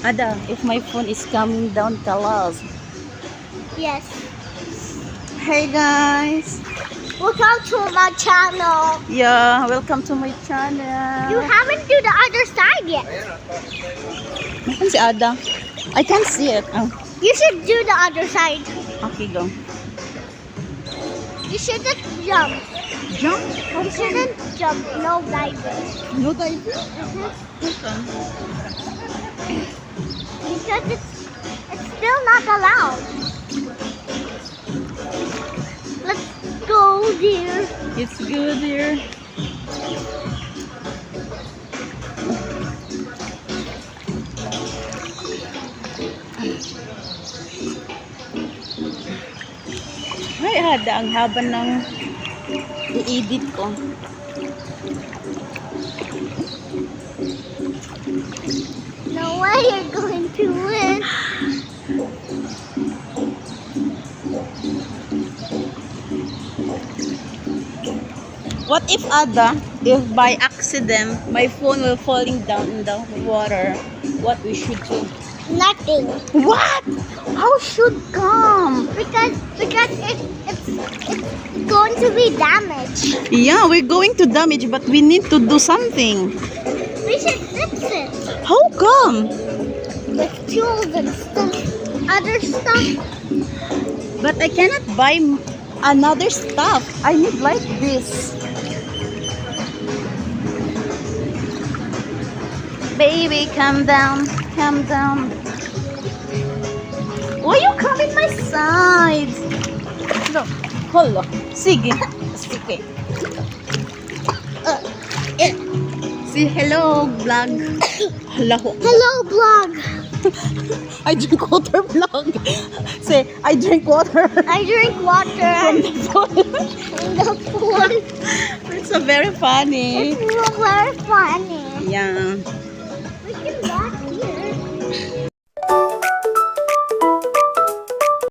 Ada, if my phone is coming down, tell us. Yes. Hey guys. Welcome to my channel. Yeah, welcome to my channel. You haven't do the other side yet. Nasaan si Ada? I can't see it. Oh, You should do the other side. okay, go. You shouldn't jump. Jump? You shouldn't jump. No diving. No diving? Mhm. Because it's still not allowed. Let's go, dear. It's good here. Ay, Ada, ang haba ng i-edit ko. No way you're going to win. What if, Ada, if by accident my phone will falling down in the water, what we should do? Nothing. What? How should come? Because it's going to be damaged. Yeah, we're going to damage, but we need to do something. We should fix it How come? with tools and stuff, other stuff. But I cannot buy another stuff. I need like this. Baby, calm down. Calm down. Why you come in my side? No. Hold. Sige. Sige. Eh. Say hello, vlog. Hello. Hello, vlog. I drink water, vlog. Say, I drink water. I drink water From the phone. in the pool. It's so very funny. It's very funny. Yeah.